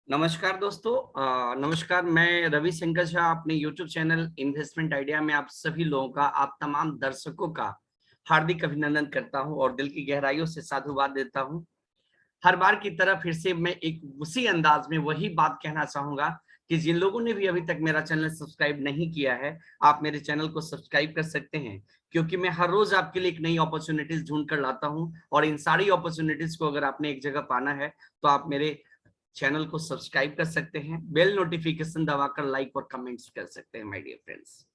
नमस्कार दोस्तों। नमस्कार, मैं रवि शंकर झा अपने YouTube चैनल इन्वेस्टमेंट आइडिया में आप सभी लोगों का, आप तमाम दर्शकों का हार्दिक अभिनंदन करता हूं और दिल की गहराइयों से साधुवाद देता हूं। हर बार की तरह फिर से मैं एक उसी अंदाज में वही बात कहना चाहूंगा कि जिन लोगों ने भी अभी तक मेरा चैनल सब्सक्राइब नहीं किया है, आप मेरे चैनल को सब्सक्राइब कर सकते हैं, क्योंकि मैं हर रोज आपके लिए एक नई अपॉर्चुनिटीज ढूंढ कर लाता हूं। और इन सारी अपॉर्चुनिटीज को अगर आपने एक जगह पाना है तो आप मेरे चैनल को सब्सक्राइब कर सकते हैं, बेल नोटिफिकेशन दबाकर लाइक और कमेंट्स कर सकते हैं माय डियर फ्रेंड्स।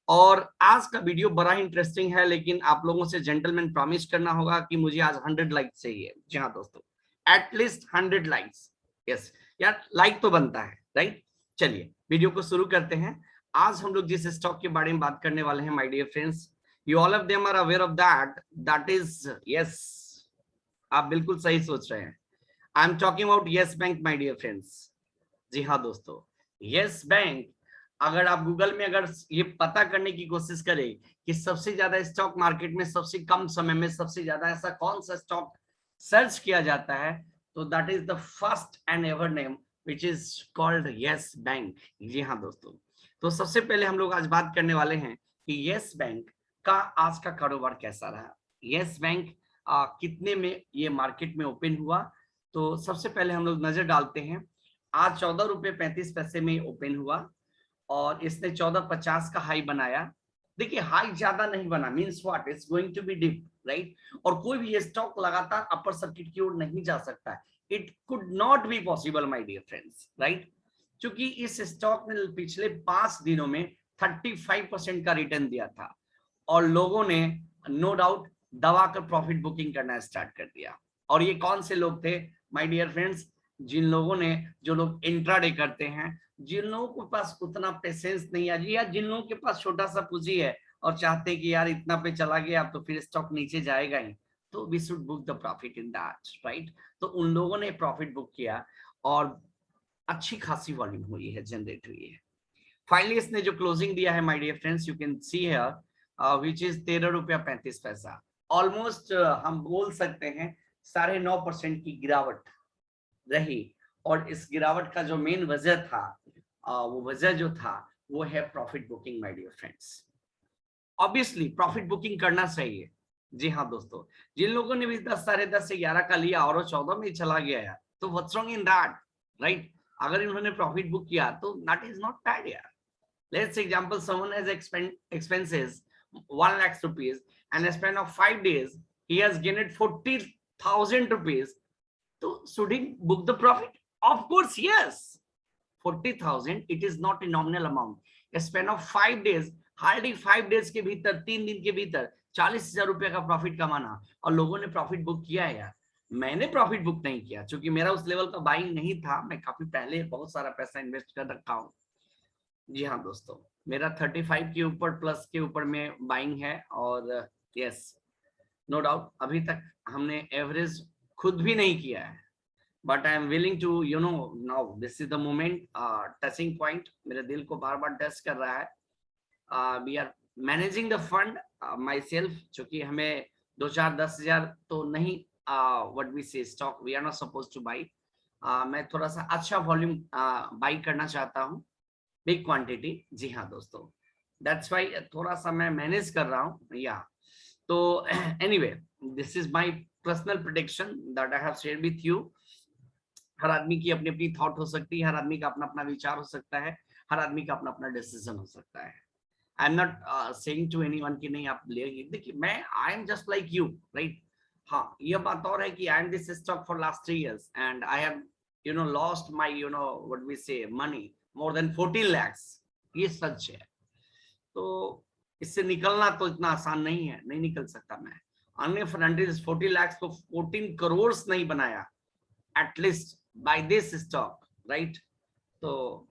और आज का वीडियो बड़ा इंटरेस्टिंग है, लेकिन आप लोगों से जेंटलमैन प्रॉमिस करना होगा कि मुझे आज 100 लाइक्स चाहिए। जी हाँ दोस्तों, एटलीस्ट 100 लाइक्स। यस यार, लाइक तो बनता है, राइट। चलिए वीडियो को शुरू करते हैं। आज हम लोग जिस स्टॉक के बारे में बात करने वाले हैं my dear friends, you all of them are aware of that is, yes, आप बिल्कुल सही सोच रहे हैं। I am talking about Yes Bank my dear friends. जी हाँ दोस्तों, यस बैंक। अगर आप गूगल में अगर ये पता करने की कोशिश करें कि सबसे ज्यादा स्टॉक मार्केट में सबसे कम समय में सबसे ज्यादा ऐसा कौन सा स्टॉक सर्च किया जाता है, तो that is the first and ever name which is called Yes Bank. जी हाँ दोस्तों, तो सबसे पहले हम लोग आज बात करने वाले हैं कि यस बैंक का आज का कारोबार कैसा रहा। यस बैंक कितने में ये मार्केट में ओपन हुआ, तो सबसे पहले हम लोग नजर डालते हैं। आज 14 रुपए 35 पैसे में ओपन हुआ और इसने 14.50 का हाई बनाया। देखिए हाई ज्यादा नहीं बना, means what, it's going to be dip, right. और कोई भी स्टॉक लगातार अपर सर्किट की ओर नहीं जा सकता है। It could not be possible my dear friends, right. क्योंकि इस स्टॉक ने पिछले 5 दिनों में 35% का रिटर्न दिया था और लोगों ने नो डाउट दबाकर प्रॉफिट बुकिंग करना स्टार्ट कर दिया। और ये कौन से लोग थे माय डियर फ्रेंड्स? जिन लोगों ने, जो लोग इंट्राडे करते हैं, जिन लोगों के पास उतना पेशेंस नहीं है, या जिन लोगों के पास छोटा सा पूंजी है और चाहते हैं कि यार इतना पे चला गया तो फिर स्टॉक नीचे जाएगा ही, तो we should book the profit in that, right. तो उन लोगों ने प्रॉफिट बुक किया और अच्छी खासी वॉल्यूम हुई है, जनरेट हुई है। फाइनली इसने जो क्लोजिंग दिया है my dear friends, you can see here which is 13 रुपया 35 पैसा। ऑलमोस्ट हम बोल सकते हैं 9.5% की गिरावट रही। और इस गिरावट का जो मेन वजह था, वो वजह जो था वो है profit booking my dear friends. Obviously profit booking करना चाहिए। जी हाँ दोस्तों, जिन लोगों ने भी 10, 10.5 से 11 का लिया और वो 14 में चला गया यार, तो what's wrong in that, right. अगर इन्होंने प्रॉफिट बुक किया तो दैट इज नॉट बैड यार। Let's say example, someone has expenses 1 lakh rupees and a span of 5 days, he has gained 40,000 rupees. So should he book the profit? Of course, yes. 40,000, it is not a nominal amount. A span of 5 days, hardly 5 days के भीतर, 3 दिन के भीतर 40,000 रुपए का profit कमाना, और लोगों ने प्रॉफिट बुक किया है यार। मैंने प्रॉफिट बुक नहीं किया क्योंकि मेरा उस लेवल का बाइंग नहीं था। मैं काफी पहले बहुत सारा पैसा इन्वेस्ट कर रखा हूँ। जी हाँ दोस्तों, मेरा 35 के ऊपर प्लस के ऊपर में बाइंग है। और यस, नो डाउट अभी तक हमने एवरेज खुद भी नहीं किया है, but I am willing to now this is the moment, touching point मेरे दिल को बार बार टच कर रहा है। We are managing the fund myself, चूंकि हमें 2-4-10 हजार तो नहीं, what we say stock we are not suppose to buy. मैं थोड़ा सा अच्छा वॉल्यूम बाई करना चाहता हूँ, बिग क्वांटिटी। जी हाँ दोस्तों, दैट्स वाई थोड़ा सा मैं मैनेज कर रहा हूँ या। तो anyway, this is my personal prediction that I have share with you. हर आदमी की अपनी अपनी थॉट हो सकती है, हर आदमी का अपना अपना विचार हो सकता है, हर आदमी का अपना अपना डिसीजन हो सकता है। I am not saying to anyone कि नहीं आप ले, देखिए मैं, I am just like you, right. हाँ, ये बात और है कि I am this stock for last 3 years and I have lost my what we say money more than 14 lakhs। ये सच है। तो इससे निकलना तो इतना आसान नहीं है, नहीं निकल सकता मैं। अन्य फर्नांडिस 40 lakhs को 14 करोड़ नहीं बनाया at least by this stock, right. तो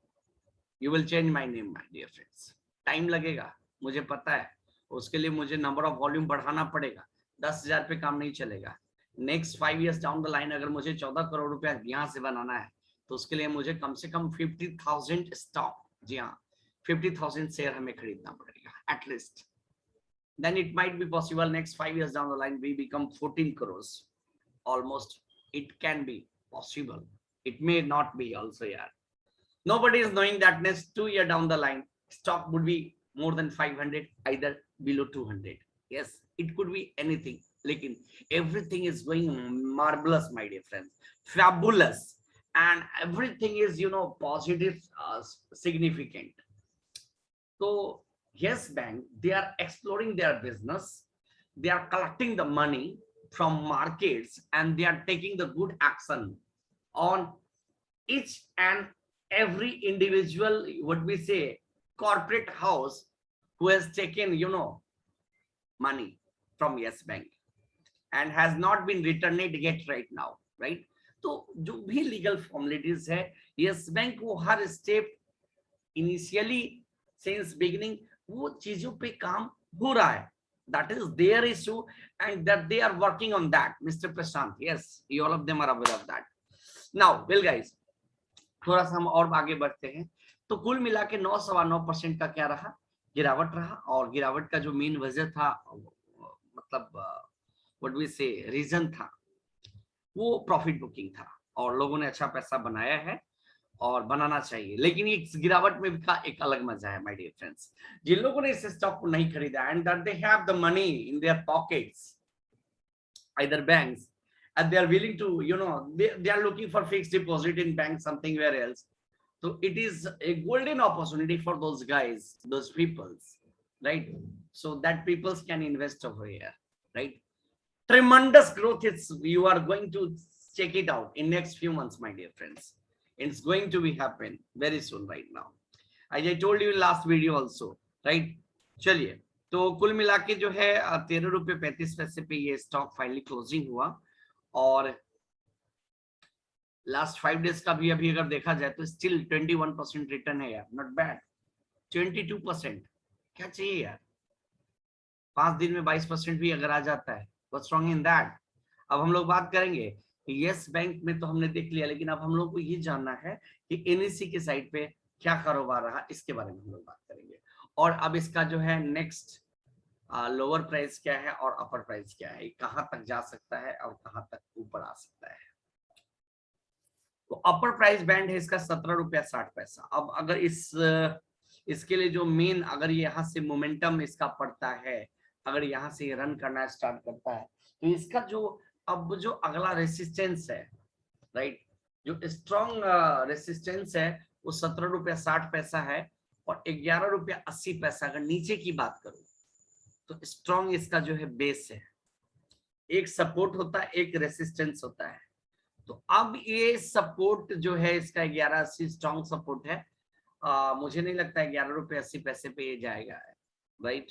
you will change my name my dear friends. Time लगेगा, मुझे पता है। उसके लिए मुझे नंबर ऑफ वॉल्यूम बढ़ाना पड़ेगा। 10,000 पे काम नहीं चलेगा। Next 5 years down the line अगर मुझे 14 करोड़ रुपया यहाँ से बनाना है, तो उसके लिए मुझे कम से कम 50,000 स्टॉक, जी हाँ, 50,000 शेयर हमें खरीदना पड़ेगा at least. then it might be possible next 5 years down the line we become 14 crores almost, it can be possible, It may not be also, yeah. Nobody is knowing that next 2 year down the line, stock would be more than 500, either below 200. Yes, it could be anything. Lekin everything is going marvelous, my dear friends, fabulous, and everything is, positive, significant. So yes, bank, they are exploring their business, they are collecting the money from markets, and they are taking the good action on each and every individual, what we say, corporate house, who has taken, money from Yes Bank and has not been returned it yet right now, right? तो जो भी legal formalities है, yes bank वो हर step initially since beginning वो चीजों पे काम हो रहा है. That is their issue, and that they are working on that, Mr. Prashant. Yes, you all of them are aware of that. Now, well guys, थोड़ा सा हम और आगे बढ़ते हैं. तो कुल मिला के 9.9% का क्या रहा, गिरावट रहा. और गिरावट का जो मेन वजह था, मतलब व्हाट वी से रीजन था, वो प्रॉफिट बुकिंग था. और लोगों ने अच्छा पैसा बनाया है और बनाना चाहिए. लेकिन इस गिरावट में भी का एक अलग मजा है, माय डियर फ्रेंड्स. जिन लोगों ने इस स्टॉक को नहीं खरीदा and that they have the money in their pockets, either banks, and they are willing to, they are looking for fixed deposit in bank, something where else. So it is a golden opportunity for those guys, those peoples, right? So that peoples can invest over here, right? Tremendous growth. You are going to check it out in next few months, my dear friends. It's going to be happen very soon right now, as I told you in last video also, right? चलिए, तो कुल मिला के जो है 13.35 रुपए पे ये स्टॉक फाइनली क्लोजिंग हुआ. और लास्ट 5 डेज का भी अभी अगर देखा जाए तो स्टिल 21% रिटर्न है यार, नॉट बैड. 22%, क्या चाहिए यार? 5 दिन में 22% भी अगर आ जाता है, व्हाट्स रॉन्ग इन दैट? अब हम लोग बात करेंगे यस बैंक में, तो हमने देख लिया, लेकिन अब हम लोग को ये जानना है कि एनएससी के साइड पे क्या कारोबार रहा, इसके बारे में हम लोग बात करेंगे. और अब इसका जो है नेक्स्ट लोअर प्राइस क्या है और अपर प्राइस क्या है, कहां तक जा सकता है और कहां तक ऊपर आ सकता है. तो अपर प्राइस बैंड है इसका 17.60 रुपया. अब अगर इसके लिए जो मेन, अगर यहाँ से मोमेंटम इसका पड़ता है, अगर यहाँ से ये रन करना स्टार्ट करता है, तो इसका जो अब जो अगला रेसिस्टेंस है, राइट, जो स्ट्रॉन्ग रेसिस्टेंस है वो 17.60 रुपया है. और 11.80 रुपया अगर नीचे की बात करूं तो स्ट्रॉन्ग इसका जो है बेस है. एक सपोर्ट होता है, एक रेसिस्टेंस होता है. तो अब ये सपोर्ट जो है इसका 11.80 स्ट्रॉन्ग सपोर्ट है. मुझे नहीं लगता है 11.80 रुपये पे ये जाएगा, right?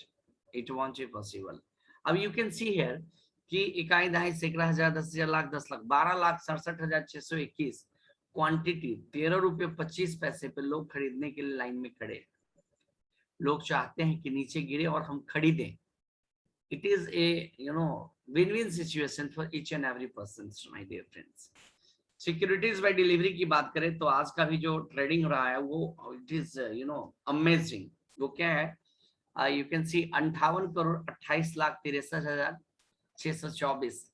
It won't be possible. अब यू कैन सी हियर कि इकाई दहाई सैकड़ा हजार 10,000 लाख 10 लाख 12,67,621 क्वांटिटी 13.25 रुपये पे लोग खरीदने के लिए लाइन में खड़े. लोग चाहते हैं कि नीचे गिरे और हम खरीदें. It is a win-win situation for each and every person, my dear friends. Securities by delivery की बात करें तो आज का भी जो ट्रेडिंग रहा है वो इट इज अमेजिंग. वो क्या है, यू कैन सी 58,28,63,624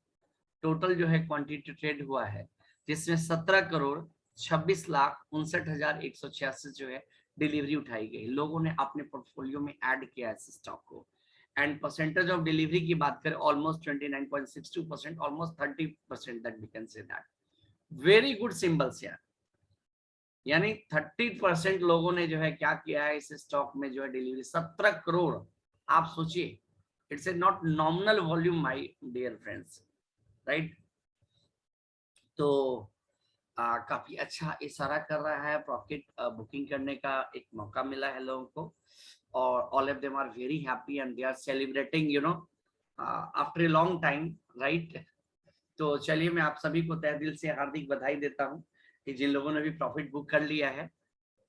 टोटल जो है क्वांटिटी ट्रेड हुआ है, जिसमें 17,26,59,186 जो है डिलीवरी उठाई गई. लोगों ने अपने पोर्टफोलियो में ऐड किया है स्टॉक को. एंड परसेंटेज ऑफ डिलीवरी की बात करें almost 29.62%, almost 30% that we can say that. Very good symbols यार. यानी 30% लोगों ने जो है क्या किया है इस स्टॉक में जो है डिलीवरी. 17 करोड़, आप सोचिए, it's a not nominal volume my dear friends, right? तो काफी अच्छा इशारा कर रहा है. प्रॉफिट बुकिंग करने का एक मौका मिला है लोगों को, और all of them are very happy and they are celebrating after a long time, right? तो चलिए, मैं आप सभी को तहे दिल से हार्दिक बधाई देता हूं कि जिन लोगों ने भी प्रॉफिट बुक कर लिया है,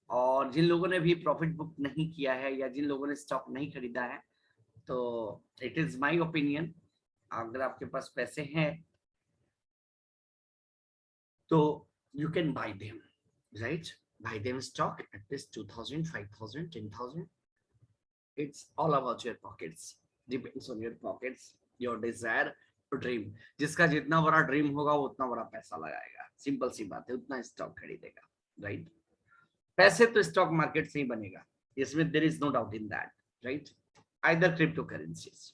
और जिन लोगों ने भी प्रॉफिट बुक नहीं किया है या जिन लोगों ने स्टॉक नहीं खरीदा है, तो इट इज माय ओपिनियन, अगर आपके पास पैसे हैं तो you can buy them, right? Buy them stock at least 2,000, 5,000, 10,000. It's all about your pockets. Depends on your pockets, your desire, dream, जिसका जितना बड़ा ड्रीम होगा वो उतना बड़ा पैसा लगाएगा, सिंपल सी बात है, उतना स्टॉक खरीदेगा, राइट। पैसे तो स्टॉक मार्केट से ही बनेगा, इसमें there is no doubt in that, right. Either crypto currencies,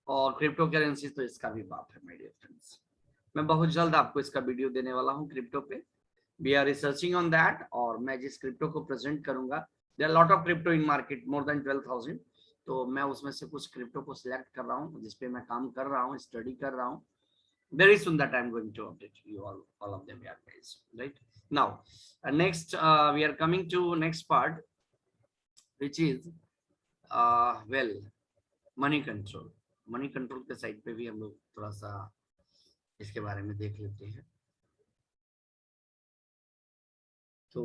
और क्रिप्टो करेंसीज तो इसका भी बाप है माय डियर फ्रेंड्स। मैं बहुत जल्द आपको इसका वीडियो देने वाला हूँ क्रिप्टो पे, we are researching on that. और मैं जिस क्रिप्टो को प्रेजेंट करूंगा, there are lot of crypto in market, more than 12,000, तो मैं उसमें से कुछ क्रिप्टो को सिलेक्ट कर रहा हूँ, जिसपे मैं काम कर रहा हूँ, स्टडी कर रहा हूँ। Very soon that I'm going to update you all of them, yeah, guys, right now. Next, we are coming to next part, which is well, money control. Money control के साइड पे भी हम लोग थोड़ा सा इसके बारे में देख लेते हैं। तो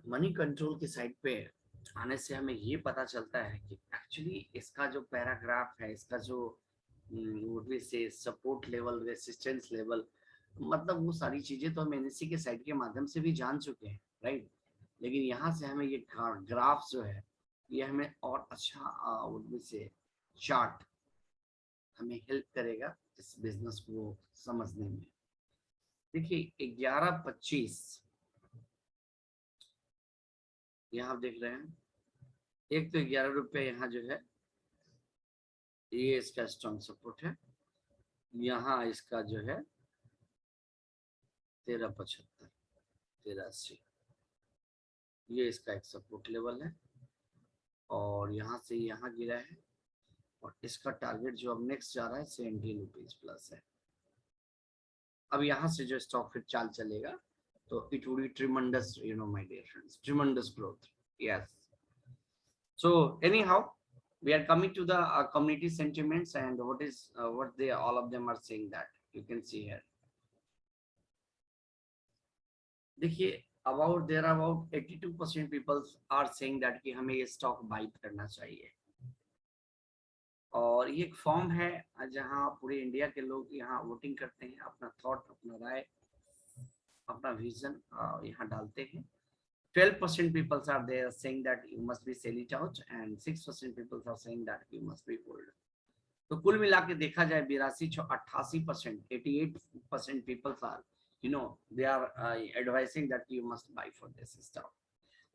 मनी कंट्रोल की साइड पे आने से हमें ये पता चलता है कि एक्चुअली इसका जो पैराग्राफ है, इसका जो से सपोर्ट लेवल, रेसिस्टेंस लेवल, मतलब वो सारी चीजें तो हम एनएससी के साइट के माध्यम से भी जान चुके हैं, राइट। लेकिन यहाँ से हमें ये ग्राफ जो है, ये हमें और अच्छा से चार्ट हमें हेल्प करेगा इस बिजनेस को समझने में। देखिए 11:25 यहाँ आप देख रहे हैं, एक तो 11 रुपये यहाँ जो है ये इसका स्ट्रॉन्ग सपोर्ट है, यहाँ इसका जो है 13.75, 13.80, ये इसका एक सपोर्ट लेवल है, और यहाँ से यहाँ गिरा है, और इसका टारगेट जो अब नेक्स्ट जा रहा है 17 रुपीज प्लस है। अब यहाँ से जो स्टॉक फिर चाल चलेगा तो it would be tremendous, you know my dear friends, tremendous growth, yes. So anyhow we are coming to the community sentiments, and what they all of them are saying, that you can see here. देखिए about there are about 82% people are saying that कि हमें ये stock by करना चाहिए, और ये एक form है जहां पूरे इंडिया के लोग यहाँ वोटिंग करते हैं, अपना थॉट, अपना राय, अपना विजन यहाँ डालते हैं। 12% people are there saying that you must be sell it out, and 6% people are saying that you must be hold. तो कुल मिला के देखा जाए 88%, 88% people are, you know, they are advising that you must buy for this stock.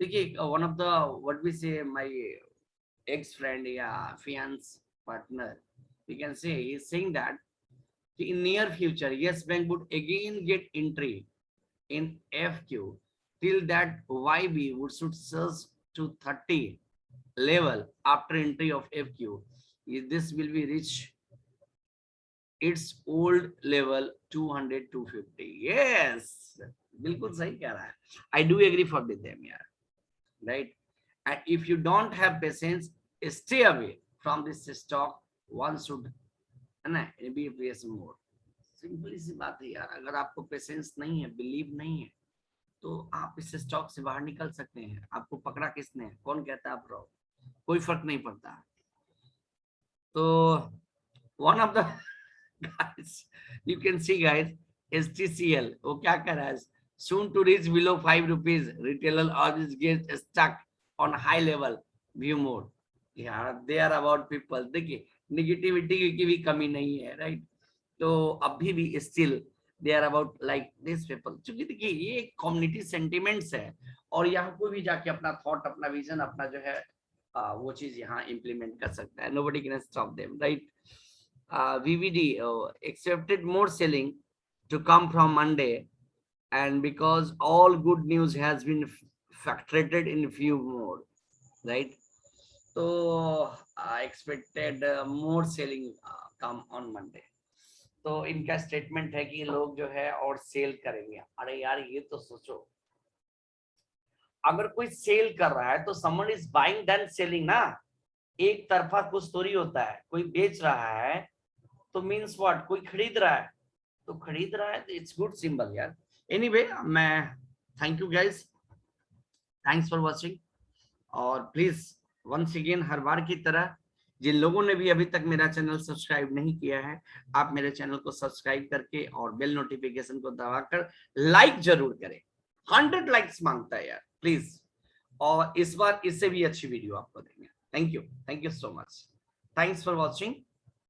देखिए one of the what we say, my ex friend या fiance partner, we can say, he is saying that in near future Yes Bank would again get entry in FQ. Till that YB would should surge to 30 level after entry of FQ. This will be reach its old level 200 250. Yes, बिल्कुल सही कह रहा है। I do agree for with them, yeah, right. And if you don't have patience, stay away from this stock. One should be patient more. Simply सी बात है यार, अगर आपको पेशेंस नहीं है, बिलीव नहीं है, तो आप इस स्टॉक से बाहर निकल सकते हैं। आपको पकड़ा किसने, कौन कहता है आप रहो, कोई फर्क नहीं पड़ता। तो one of the guys, you can see guys, STCL वो क्या कर रहा है, soon to reach below 5 rupees, retailer always get stuck on high level view mode। यार they are about people, देखिए निगेटिविटी की भी कमी नहीं है, राइट। तो अभी भी still they are about like this people, क्योंकि देखिए ये कम्युनिटी सेंटिमेंट्स है, और यहाँ कोई भी जाके अपना थॉट, अपना विजन, अपना जो है वो चीज यहाँ इम्प्लीमेंट कर सकता है। nobody can stop them, right। VVD accepted more selling to come from Monday, and because all good news has been factored in few more, right। so I expected more selling come on Monday। तो इनका statement है कि लोग जो है और cell करेंगे। अरे यार ये तो सोचो, अगर कोई सेल कर रहा है तो someone is buying then selling ना, एक तरफा कुछ थोड़ी होता है। कोई बेच रहा है तो मींस व्हाट, कोई खरीद रहा है, तो खरीद रहा है तो इट्स गुड सिंबल यार। एनीवे मैं thank you guys, thanks for watching, और प्लीज वंस अगेन हर बार की तरह जिन लोगों ने भी अभी तक मेरा चैनल सब्सक्राइब नहीं किया है, आप मेरे चैनल को सब्सक्राइब करके और बेल नोटिफिकेशन को दबाकर लाइक जरूर करें। 100 लाइक्स मांगता है यार प्लीज, और इस बार इससे भी अच्छी वीडियो आपको देंगे। Thank you so much, thanks for watching.